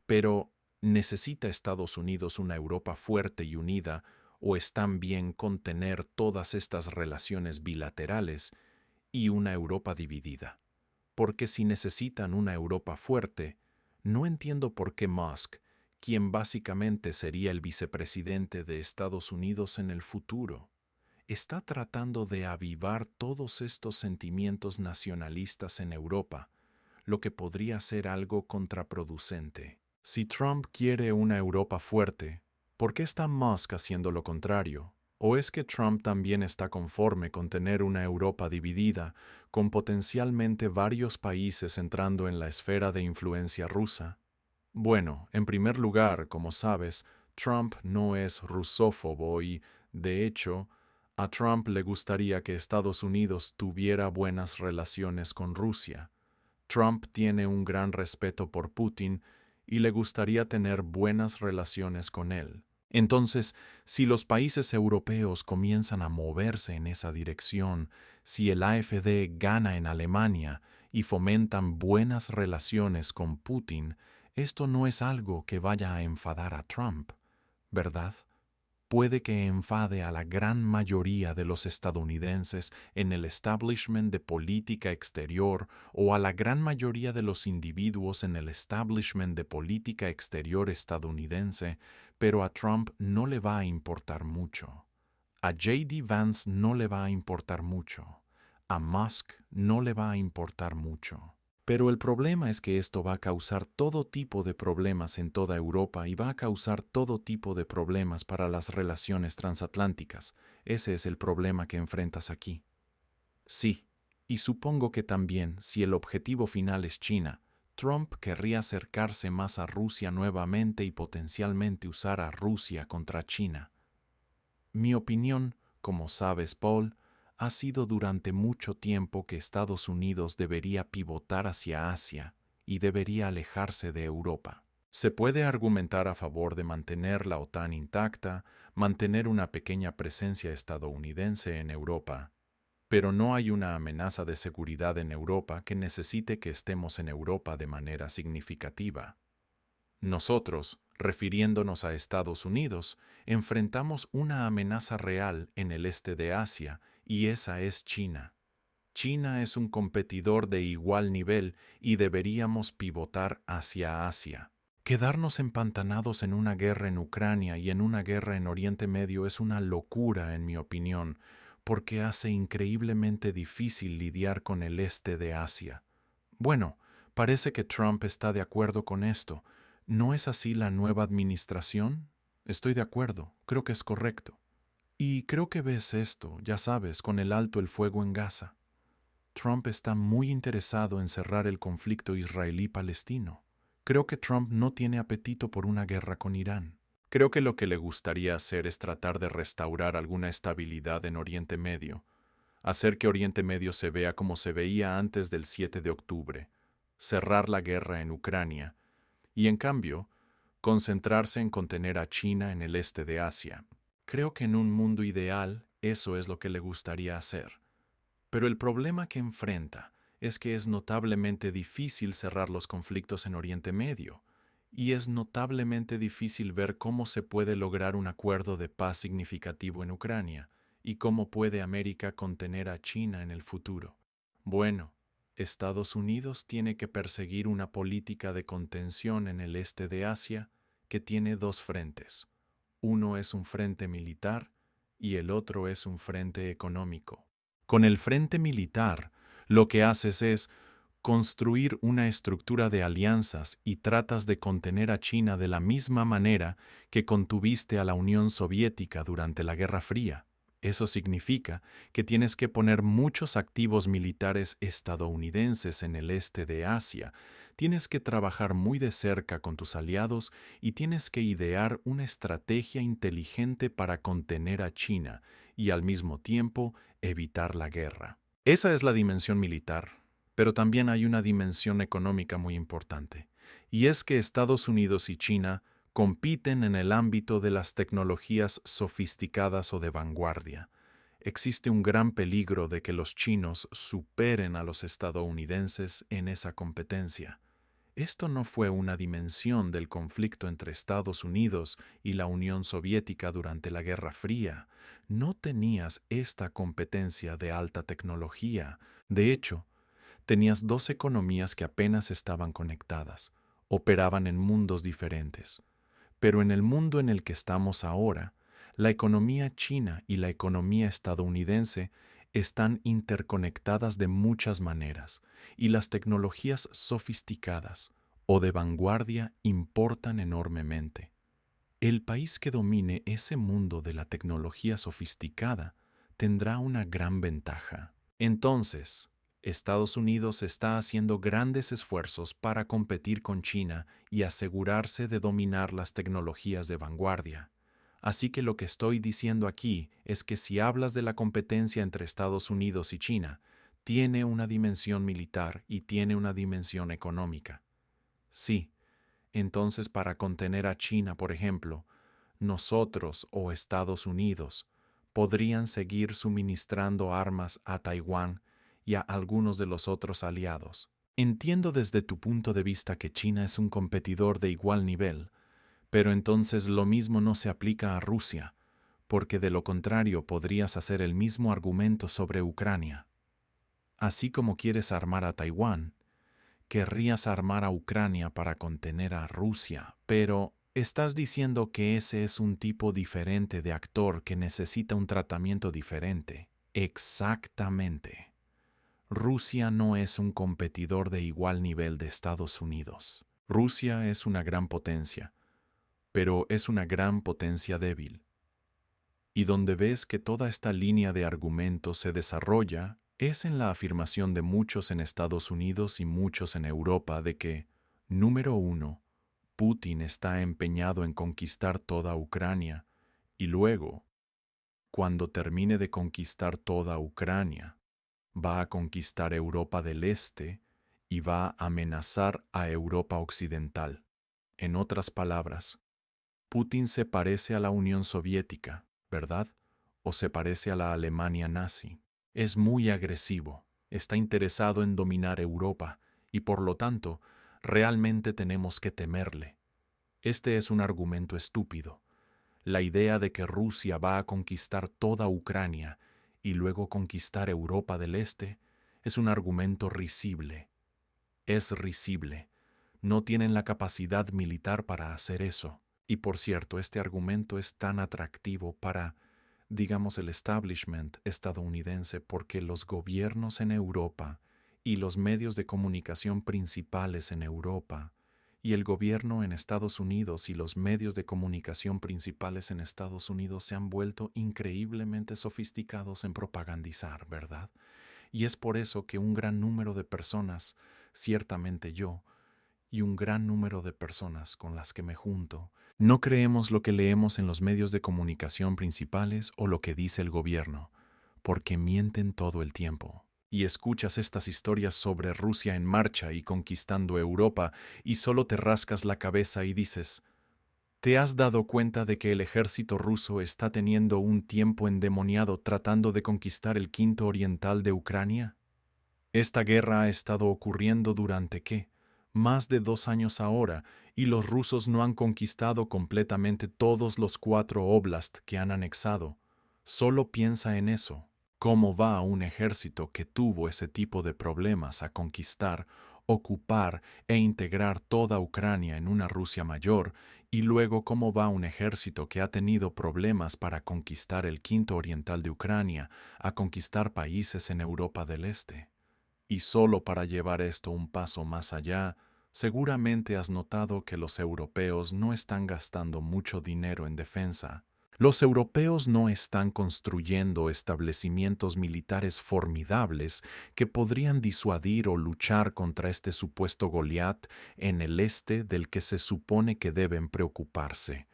Pero, ¿necesita Estados Unidos una Europa fuerte y unida o están bien con tener todas estas relaciones bilaterales y una Europa dividida? Porque si necesitan una Europa fuerte, no entiendo por qué Musk, quien básicamente sería el vicepresidente de Estados Unidos en el futuro, está tratando de avivar todos estos sentimientos nacionalistas en Europa, lo que podría ser algo contraproducente. Si Trump quiere una Europa fuerte, ¿por qué está Musk haciendo lo contrario? ¿O es que Trump también está conforme con tener una Europa dividida, con potencialmente varios países entrando en la esfera de influencia rusa? Bueno, en primer lugar, como sabes, Trump no es rusófobo y, de hecho, a Trump le gustaría que Estados Unidos tuviera buenas relaciones con Rusia. Trump tiene un gran respeto por Putin y le gustaría tener buenas relaciones con él. Entonces, si los países europeos comienzan a moverse en esa dirección, si el AfD gana en Alemania y fomentan buenas relaciones con Putin, esto no es algo que vaya a enfadar a Trump, ¿verdad? Puede que enfade a la gran mayoría de los estadounidenses en el establishment de política exterior o a la gran mayoría de los individuos en el establishment de política exterior estadounidense, pero a Trump no le va a importar mucho. A J.D. Vance no le va a importar mucho. A Musk no le va a importar mucho. Pero el problema es que esto va a causar todo tipo de problemas en toda Europa y va a causar todo tipo de problemas para las relaciones transatlánticas. Ese es el problema que enfrentas aquí. Sí, y supongo que también, si el objetivo final es China, Trump querría acercarse más a Rusia nuevamente y potencialmente usar a Rusia contra China. Mi opinión, como sabes, Paul, ha sido durante mucho tiempo que Estados Unidos debería pivotar hacia Asia y debería alejarse de Europa. Se puede argumentar a favor de mantener la OTAN intacta, mantener una pequeña presencia estadounidense en Europa, pero no hay una amenaza de seguridad en Europa que necesite que estemos en Europa de manera significativa. Nosotros, refiriéndonos a Estados Unidos, enfrentamos una amenaza real en el este de Asia, y esa es China. China es un competidor de igual nivel y deberíamos pivotar hacia Asia. Quedarnos empantanados en una guerra en Ucrania y en una guerra en Oriente Medio es una locura, en mi opinión, porque hace increíblemente difícil lidiar con el este de Asia. Bueno, parece que Trump está de acuerdo con esto. ¿No es así la nueva administración? Estoy de acuerdo, creo que es correcto. Y creo que ves esto, ya sabes, con el alto el fuego en Gaza. Trump está muy interesado en cerrar el conflicto israelí-palestino. Creo que Trump no tiene apetito por una guerra con Irán. Creo que lo que le gustaría hacer es tratar de restaurar alguna estabilidad en Oriente Medio, hacer que Oriente Medio se vea como se veía antes del 7 de octubre, cerrar la guerra en Ucrania y, en cambio, concentrarse en contener a China en el este de Asia. Creo que en un mundo ideal eso es lo que le gustaría hacer. Pero el problema que enfrenta es que es notablemente difícil cerrar los conflictos en Oriente Medio, y es notablemente difícil ver cómo se puede lograr un acuerdo de paz significativo en Ucrania, y cómo puede América contener a China en el futuro. Bueno, Estados Unidos tiene que perseguir una política de contención en el este de Asia que tiene dos frentes. Uno es un frente militar y el otro es un frente económico. Con el frente militar, lo que haces es construir una estructura de alianzas y tratas de contener a China de la misma manera que contuviste a la Unión Soviética durante la Guerra Fría. Eso significa que tienes que poner muchos activos militares estadounidenses en el este de Asia, tienes que trabajar muy de cerca con tus aliados y tienes que idear una estrategia inteligente para contener a China y al mismo tiempo evitar la guerra. Esa es la dimensión militar, pero también hay una dimensión económica muy importante, y es que Estados Unidos y China compiten en el ámbito de las tecnologías sofisticadas o de vanguardia. Existe un gran peligro de que los chinos superen a los estadounidenses en esa competencia. Esto no fue una dimensión del conflicto entre Estados Unidos y la Unión Soviética durante la Guerra Fría. No tenías esta competencia de alta tecnología. De hecho, tenías dos economías que apenas estaban conectadas, operaban en mundos diferentes. Pero en el mundo en el que estamos ahora, la economía china y la economía estadounidense están interconectadas de muchas maneras, y las tecnologías sofisticadas o de vanguardia importan enormemente. El país que domine ese mundo de la tecnología sofisticada tendrá una gran ventaja. Entonces, Estados Unidos está haciendo grandes esfuerzos para competir con China y asegurarse de dominar las tecnologías de vanguardia. Así que lo que estoy diciendo aquí es que si hablas de la competencia entre Estados Unidos y China, tiene una dimensión militar y tiene una dimensión económica. Sí, entonces para contener a China, por ejemplo, nosotros o Estados Unidos podrían seguir suministrando armas a Taiwán y a algunos de los otros aliados. Entiendo desde tu punto de vista que China es un competidor de igual nivel, pero entonces lo mismo no se aplica a Rusia, porque de lo contrario podrías hacer el mismo argumento sobre Ucrania. Así como quieres armar a Taiwán, querrías armar a Ucrania para contener a Rusia, pero estás diciendo que ese es un tipo diferente de actor que necesita un tratamiento diferente. Exactamente. Rusia no es un competidor de igual nivel de Estados Unidos. Rusia es una gran potencia, pero es una gran potencia débil. Y donde ves que toda esta línea de argumentos se desarrolla es en la afirmación de muchos en Estados Unidos y muchos en Europa de que, número uno, Putin está empeñado en conquistar toda Ucrania y luego, cuando termine de conquistar toda Ucrania, va a conquistar Europa del Este y va a amenazar a Europa Occidental. En otras palabras, Putin se parece a la Unión Soviética, ¿verdad? ¿O se parece a la Alemania nazi? Es muy agresivo, está interesado en dominar Europa y por lo tanto, realmente tenemos que temerle. Este es un argumento estúpido. La idea de que Rusia va a conquistar toda Ucrania y luego conquistar Europa del Este es un argumento risible. Es risible. No tienen la capacidad militar para hacer eso. Y por cierto, este argumento es tan atractivo para, digamos, el establishment estadounidense porque los gobiernos en Europa y los medios de comunicación principales en Europa y el gobierno en Estados Unidos y los medios de comunicación principales en Estados Unidos se han vuelto increíblemente sofisticados en propagandizar, ¿verdad? Y es por eso que un gran número de personas, ciertamente yo, y un gran número de personas con las que me junto, no creemos lo que leemos en los medios de comunicación principales o lo que dice el gobierno, porque mienten todo el tiempo. Y escuchas estas historias sobre Rusia en marcha y conquistando Europa y solo te rascas la cabeza y dices, ¿te has dado cuenta de que el ejército ruso está teniendo un tiempo endemoniado tratando de conquistar el quinto oriental de Ucrania? Esta guerra ha estado ocurriendo durante, ¿qué? Más de 2 años ahora, y los rusos no han conquistado completamente todos los 4 óblast que han anexado. Solo piensa en eso. ¿Cómo va un ejército que tuvo ese tipo de problemas a conquistar, ocupar e integrar toda Ucrania en una Rusia mayor, y luego cómo va un ejército que ha tenido problemas para conquistar el quinto oriental de Ucrania, a conquistar países en Europa del Este? Y solo para llevar esto un paso más allá, seguramente has notado que los europeos no están gastando mucho dinero en defensa. Los europeos no están construyendo establecimientos militares formidables que podrían disuadir o luchar contra este supuesto Goliat en el este del que se supone que deben preocuparse.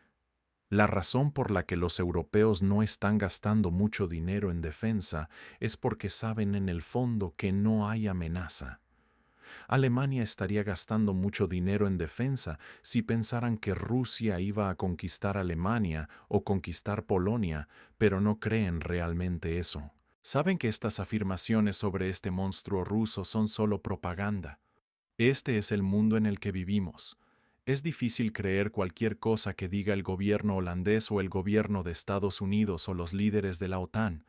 La razón por la que los europeos no están gastando mucho dinero en defensa es porque saben en el fondo que no hay amenaza. Alemania estaría gastando mucho dinero en defensa si pensaran que Rusia iba a conquistar Alemania o conquistar Polonia, pero no creen realmente eso. Saben que estas afirmaciones sobre este monstruo ruso son solo propaganda. Este es el mundo en el que vivimos. Es difícil creer cualquier cosa que diga el gobierno holandés o el gobierno de Estados Unidos o los líderes de la OTAN.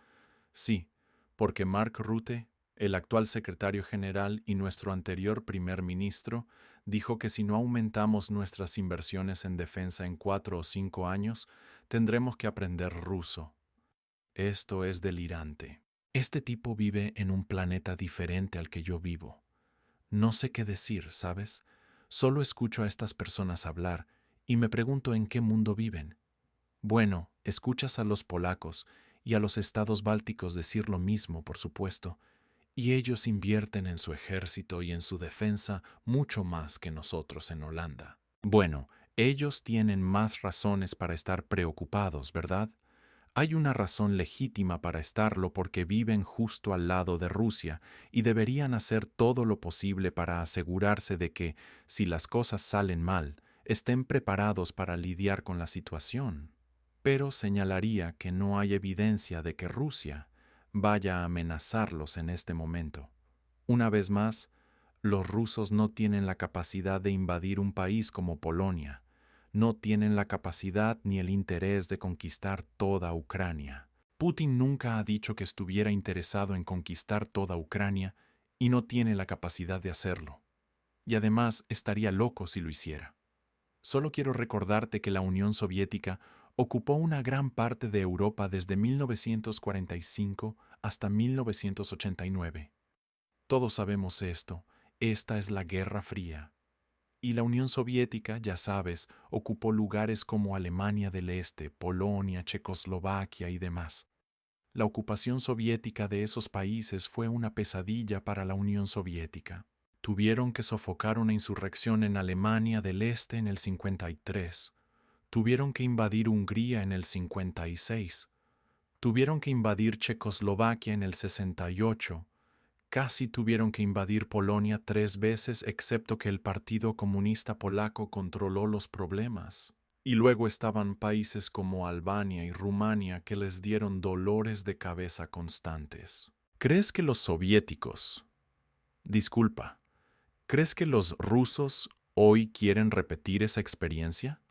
Sí, porque Mark Rutte, el actual secretario general y nuestro anterior primer ministro, dijo que si no aumentamos nuestras inversiones en defensa en 4 o 5 años, tendremos que aprender ruso. Esto es delirante. Este tipo vive en un planeta diferente al que yo vivo. No sé qué decir, ¿sabes? Solo escucho a estas personas hablar y me pregunto en qué mundo viven. Bueno, escuchas a los polacos y a los estados bálticos decir lo mismo, por supuesto, y ellos invierten en su ejército y en su defensa mucho más que nosotros en Holanda. Bueno, ellos tienen más razones para estar preocupados, ¿verdad? Hay una razón legítima para estarlo porque viven justo al lado de Rusia y deberían hacer todo lo posible para asegurarse de que, si las cosas salen mal, estén preparados para lidiar con la situación. Pero señalaría que no hay evidencia de que Rusia vaya a amenazarlos en este momento. Una vez más, los rusos no tienen la capacidad de invadir un país como Polonia. No tienen la capacidad ni el interés de conquistar toda Ucrania. Putin nunca ha dicho que estuviera interesado en conquistar toda Ucrania y no tiene la capacidad de hacerlo. Y además estaría loco si lo hiciera. Solo quiero recordarte que la Unión Soviética ocupó una gran parte de Europa desde 1945 hasta 1989. Todos sabemos esto. Esta es la Guerra Fría. Y la Unión Soviética, ya sabes, ocupó lugares como Alemania del Este, Polonia, Checoslovaquia y demás. La ocupación soviética de esos países fue una pesadilla para la Unión Soviética. Tuvieron que sofocar una insurrección en Alemania del Este en el 53. Tuvieron que invadir Hungría en el 56. Tuvieron que invadir Checoslovaquia en el 68. Casi tuvieron que invadir Polonia 3 veces, excepto que el Partido Comunista Polaco controló los problemas. Y luego estaban países como Albania y Rumania que les dieron dolores de cabeza constantes. ¿Crees que los soviéticos, disculpa, crees que los rusos hoy quieren repetir esa experiencia?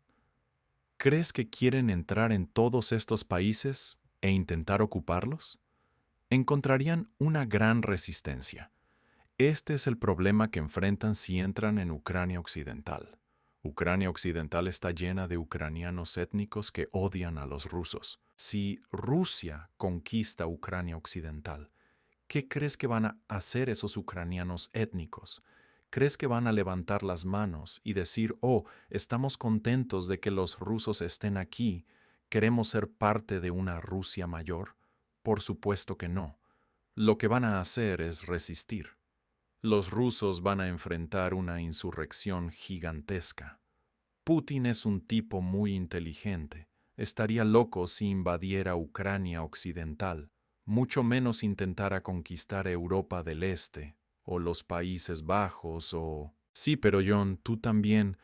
¿Crees que quieren entrar en todos estos países e intentar ocuparlos? Encontrarían una gran resistencia. Este es el problema que enfrentan si entran en Ucrania Occidental. Ucrania Occidental está llena de ucranianos étnicos que odian a los rusos. Si Rusia conquista Ucrania Occidental, ¿qué crees que van a hacer esos ucranianos étnicos? ¿Crees que van a levantar las manos y decir, oh, estamos contentos de que los rusos estén aquí, queremos ser parte de una Rusia mayor? Por supuesto que no. Lo que van a hacer es resistir. Los rusos van a enfrentar una insurrección gigantesca. Putin es un tipo muy inteligente. Estaría loco si invadiera Ucrania Occidental, mucho menos intentara conquistar Europa del Este, o los Países Bajos, o... Sí, pero John, tú también.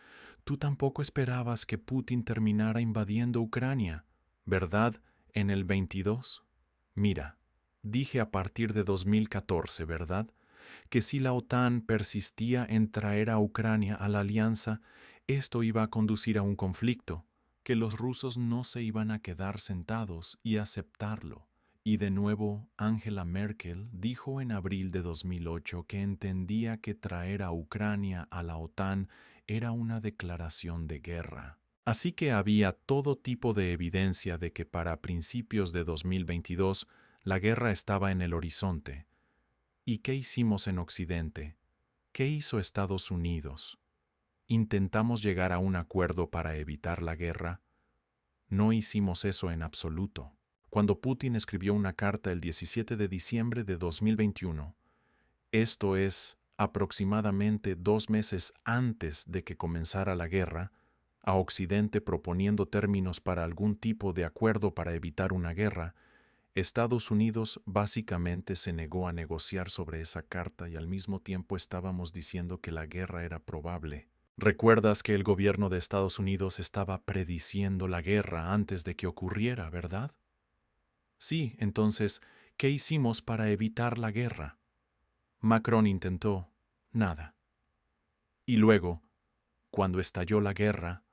Tú tampoco esperabas que Putin terminara invadiendo Ucrania, ¿verdad? En el 22. Mira, dije a partir de 2014, ¿verdad? Que si la OTAN persistía en traer a Ucrania a la alianza, esto iba a conducir a un conflicto, que los rusos no se iban a quedar sentados y aceptarlo. Y de nuevo, Angela Merkel dijo en abril de 2008 que entendía que traer a Ucrania a la OTAN era una declaración de guerra. Así que había todo tipo de evidencia de que para principios de 2022 la guerra estaba en el horizonte. ¿Y qué hicimos en Occidente? ¿Qué hizo Estados Unidos? ¿Intentamos llegar a un acuerdo para evitar la guerra? No hicimos eso en absoluto. Cuando Putin escribió una carta el 17 de diciembre de 2021, esto es aproximadamente 2 meses antes de que comenzara la guerra, a Occidente proponiendo términos para algún tipo de acuerdo para evitar una guerra, Estados Unidos básicamente se negó a negociar sobre esa carta y al mismo tiempo estábamos diciendo que la guerra era probable. ¿Recuerdas que el gobierno de Estados Unidos estaba prediciendo la guerra antes de que ocurriera, verdad? Sí, entonces, ¿qué hicimos para evitar la guerra? Macron intentó nada. Y luego, cuando estalló la guerra,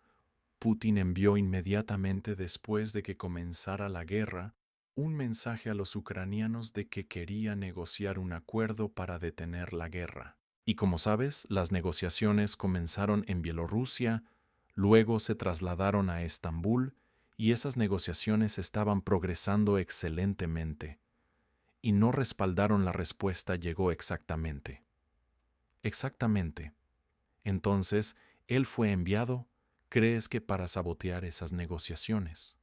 Putin envió inmediatamente después de que comenzara la guerra un mensaje a los ucranianos de que quería negociar un acuerdo para detener la guerra. Y como sabes, las negociaciones comenzaron en Bielorrusia, luego se trasladaron a Estambul y esas negociaciones estaban progresando excelentemente. Y no respaldaron la respuesta llegó exactamente. Exactamente. Entonces, él fue enviado, ¿crees que para sabotear esas negociaciones?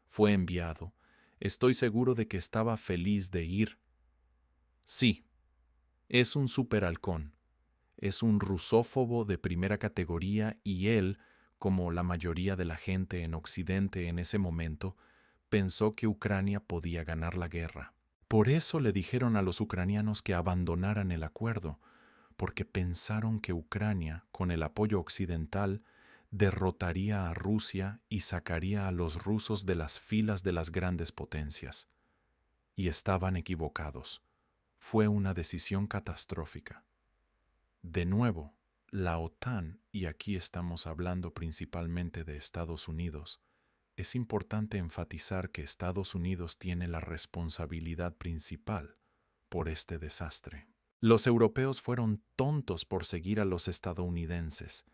Fue enviado. Estoy seguro de que estaba feliz de ir. Sí, es un superhalcón. Es un rusófobo de primera categoría y él, como la mayoría de la gente en Occidente en ese momento, pensó que Ucrania podía ganar la guerra. Por eso le dijeron a los ucranianos que abandonaran el acuerdo, porque pensaron que Ucrania, con el apoyo occidental, derrotaría a Rusia y sacaría a los rusos de las filas de las grandes potencias. Y estaban equivocados. Fue una decisión catastrófica. De nuevo, la OTAN, y aquí estamos hablando principalmente de Estados Unidos, es importante enfatizar que Estados Unidos tiene la responsabilidad principal por este desastre. Los europeos fueron tontos por seguir a los estadounidenses,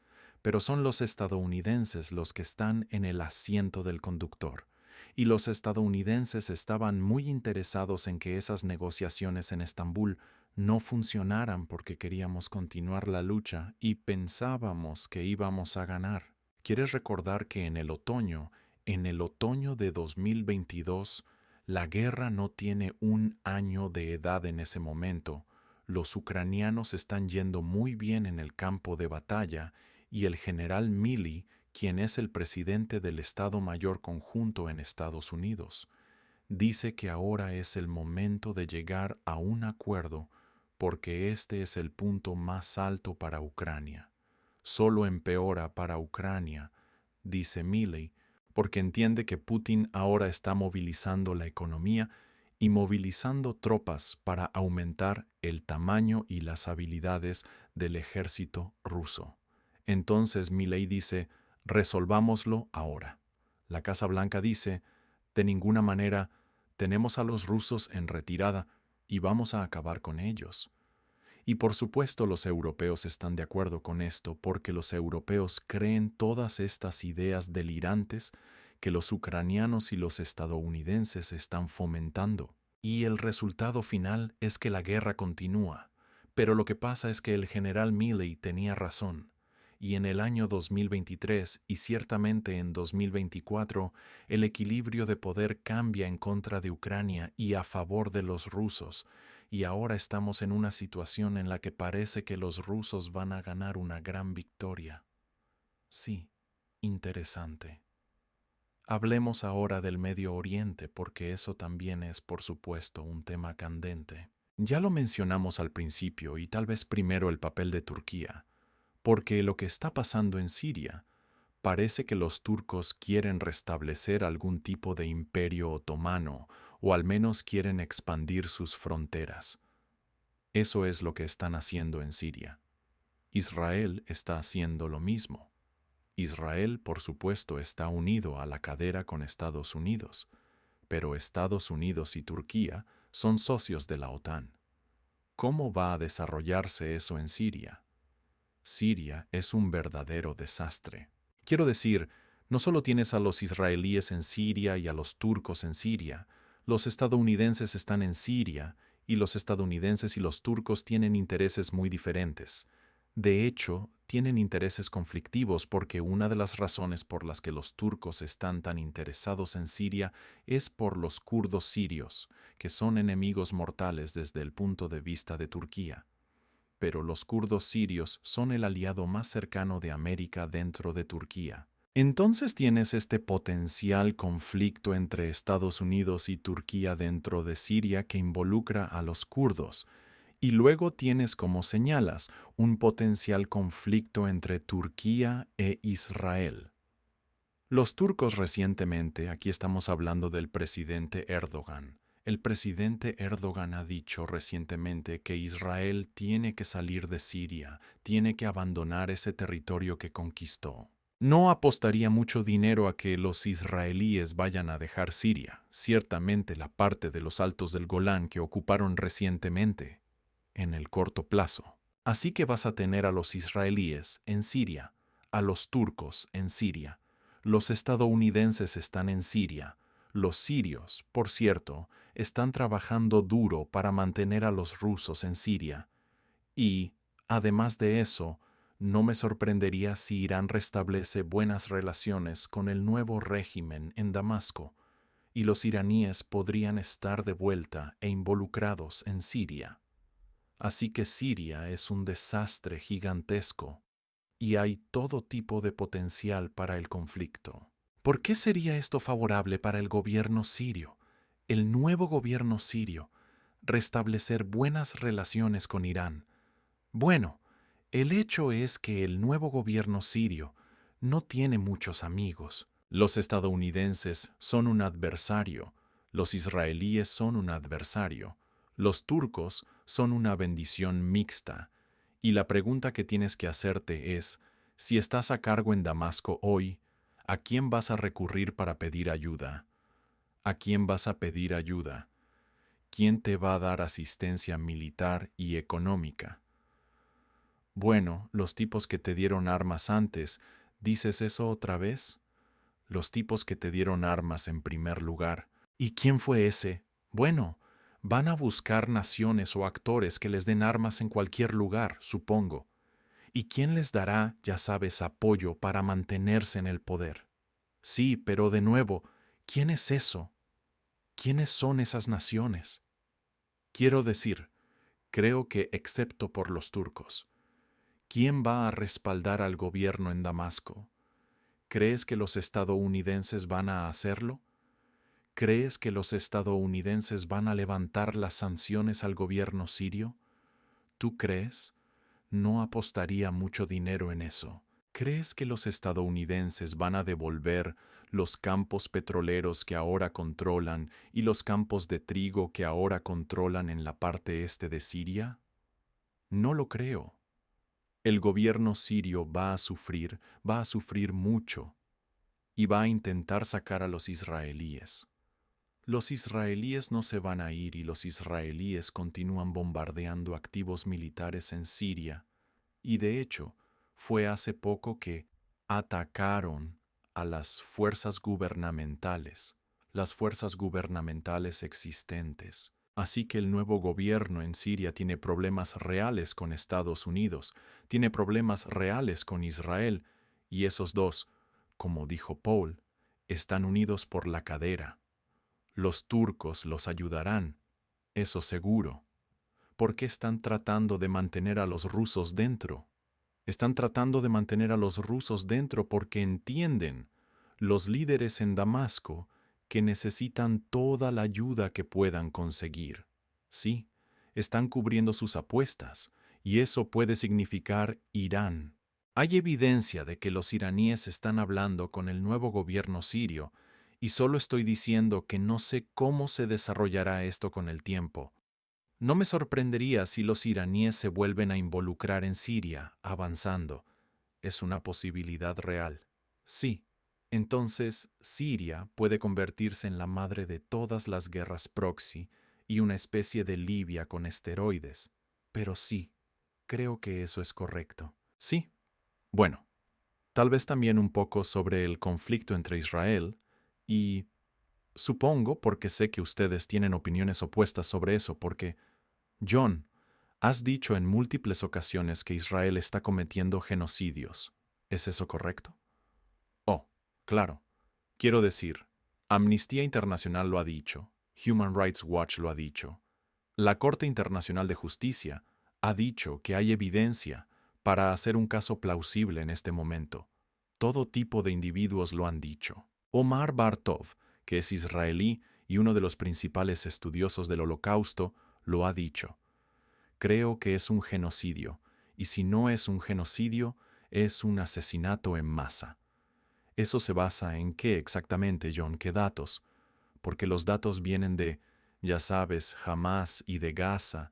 pero son los estadounidenses los que están en el asiento del conductor, y los estadounidenses estaban muy interesados en que esas negociaciones en Estambul no funcionaran porque queríamos continuar la lucha y pensábamos que íbamos a ganar. ¿Quieres recordar que en el otoño de 2022, la guerra no tiene un año de edad en ese momento? Los ucranianos están yendo muy bien en el campo de batalla y el general Milley, quien es el presidente del Estado Mayor Conjunto en Estados Unidos, dice que ahora es el momento de llegar a un acuerdo porque este es el punto más alto para Ucrania. Solo empeora para Ucrania, dice Milley, porque entiende que Putin ahora está movilizando la economía y movilizando tropas para aumentar el tamaño y las habilidades del ejército ruso. Entonces Milley dice, resolvámoslo ahora. La Casa Blanca dice, de ninguna manera, tenemos a los rusos en retirada y vamos a acabar con ellos. Y por supuesto los europeos están de acuerdo con esto porque los europeos creen todas estas ideas delirantes que los ucranianos y los estadounidenses están fomentando. Y el resultado final es que la guerra continúa. Pero lo que pasa es que el general Milley tenía razón. Y en el año 2023 y ciertamente en 2024, el equilibrio de poder cambia en contra de Ucrania y a favor de los rusos. Y ahora estamos en una situación en la que parece que los rusos van a ganar una gran victoria. Sí, interesante. Hablemos ahora del Medio Oriente porque eso también es, por supuesto, un tema candente. Ya lo mencionamos al principio y tal vez primero el papel de Turquía, porque lo que está pasando en Siria parece que los turcos quieren restablecer algún tipo de imperio otomano o al menos quieren expandir sus fronteras. Eso es lo que están haciendo en Siria. Israel está haciendo lo mismo. Israel, por supuesto, está unido a la cadera con Estados Unidos, pero Estados Unidos y Turquía son socios de la OTAN. ¿Cómo va a desarrollarse eso en Siria? Siria es un verdadero desastre. Quiero decir, no solo tienes a los israelíes en Siria y a los turcos en Siria, los estadounidenses están en Siria y los estadounidenses y los turcos tienen intereses muy diferentes. De hecho, tienen intereses conflictivos porque una de las razones por las que los turcos están tan interesados en Siria es por los kurdos sirios, que son enemigos mortales desde el punto de vista de Turquía. Pero los kurdos sirios son el aliado más cercano de América dentro de Turquía. Entonces tienes este potencial conflicto entre Estados Unidos y Turquía dentro de Siria que involucra a los kurdos. Y luego tienes, como señalas, un potencial conflicto entre Turquía e Israel. Los turcos recientemente, aquí estamos hablando del presidente Erdogan, El presidente Erdogan ha dicho recientemente que Israel tiene que salir de Siria, tiene que abandonar ese territorio que conquistó. No apostaría mucho dinero a que los israelíes vayan a dejar Siria, ciertamente la parte de los Altos del Golán que ocuparon recientemente, en el corto plazo. Así que vas a tener a los israelíes en Siria, a los turcos en Siria, los estadounidenses están en Siria, los sirios, por cierto, están trabajando duro para mantener a los rusos en Siria. Y, además de eso, no me sorprendería si Irán restablece buenas relaciones con el nuevo régimen en Damasco, y los iraníes podrían estar de vuelta e involucrados en Siria. Así que Siria es un desastre gigantesco, y hay todo tipo de potencial para el conflicto. ¿Por qué sería esto favorable para el gobierno sirio, el nuevo gobierno sirio, restablecer buenas relaciones con Irán? Bueno, el hecho es que el nuevo gobierno sirio no tiene muchos amigos. Los estadounidenses son un adversario, los israelíes son un adversario, los turcos son una bendición mixta. Y la pregunta que tienes que hacerte es, si estás a cargo en Damasco hoy, ¿a quién vas a recurrir para pedir ayuda? ¿A quién vas a pedir ayuda? ¿Quién te va a dar asistencia militar y económica? Bueno, los tipos que te dieron armas antes, ¿dices eso otra vez? Los tipos que te dieron armas en primer lugar. ¿Y quién fue ese? Bueno, van a buscar naciones o actores que les den armas en cualquier lugar, supongo. ¿Y quién les dará, ya sabes, apoyo para mantenerse en el poder? Sí, pero de nuevo, ¿quién es eso? ¿Quiénes son esas naciones? Quiero decir, creo que excepto por los turcos, ¿quién va a respaldar al gobierno en Damasco? ¿Crees que los estadounidenses van a hacerlo? ¿Crees que los estadounidenses van a levantar las sanciones al gobierno sirio? ¿Tú crees? No apostaría mucho dinero en eso. ¿Crees que los estadounidenses van a devolver los campos petroleros que ahora controlan y los campos de trigo que ahora controlan en la parte este de Siria? No lo creo. El gobierno sirio va a sufrir mucho, y va a intentar sacar a los israelíes. Los israelíes no se van a ir y los israelíes continúan bombardeando activos militares en Siria, y de hecho, fue hace poco que atacaron a las fuerzas gubernamentales existentes. Así que el nuevo gobierno en Siria tiene problemas reales con Estados Unidos, tiene problemas reales con Israel, y esos dos, como dijo Paul, están unidos por la cadera. Los turcos los ayudarán, eso seguro. ¿Por qué están tratando de mantener a los rusos dentro? Están tratando de mantener a los rusos dentro porque entienden, los líderes en Damasco, que necesitan toda la ayuda que puedan conseguir. Sí, están cubriendo sus apuestas, y eso puede significar Irán. Hay evidencia de que los iraníes están hablando con el nuevo gobierno sirio, y solo estoy diciendo que no sé cómo se desarrollará esto con el tiempo. No me sorprendería si los iraníes se vuelven a involucrar en Siria, avanzando. Es una posibilidad real. Sí. Entonces, Siria puede convertirse en la madre de todas las guerras proxy y una especie de Libia con esteroides. Pero sí, creo que eso es correcto. Sí. Bueno, tal vez también un poco sobre el conflicto entre Israel y supongo, porque sé que ustedes tienen opiniones opuestas sobre eso, porque, John, has dicho en múltiples ocasiones que Israel está cometiendo genocidios. ¿Es eso correcto? Oh, claro. Quiero decir, Amnistía Internacional lo ha dicho, Human Rights Watch lo ha dicho, la Corte Internacional de Justicia ha dicho que hay evidencia para hacer un caso plausible en este momento. Todo tipo de individuos lo han dicho. Omar Bartov, que es israelí y uno de los principales estudiosos del Holocausto, lo ha dicho. Creo que es un genocidio, y si no es un genocidio, es un asesinato en masa. ¿Eso se basa en qué exactamente, John? ¿Qué datos? Porque los datos vienen de, Ya sabes, Hamás y de Gaza.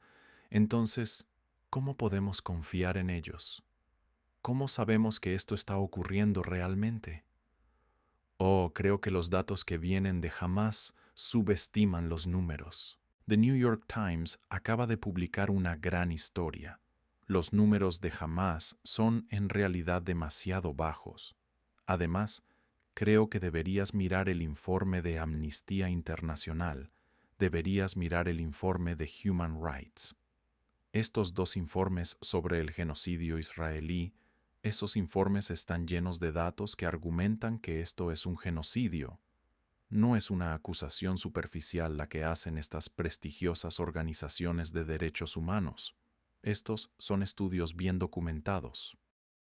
Entonces, ¿cómo podemos confiar en ellos? ¿Cómo sabemos que esto está ocurriendo realmente? Oh, creo que los datos que vienen de Hamás subestiman los números. The New York Times acaba de publicar una gran historia. Los números de Hamás son en realidad demasiado bajos. Además, creo que deberías mirar el informe de Amnistía Internacional, deberías mirar el informe de Human Rights. Estos dos informes sobre el genocidio israelí, esos informes están llenos de datos que argumentan que esto es un genocidio. No es una acusación superficial la que hacen estas prestigiosas organizaciones de derechos humanos. Estos son estudios bien documentados.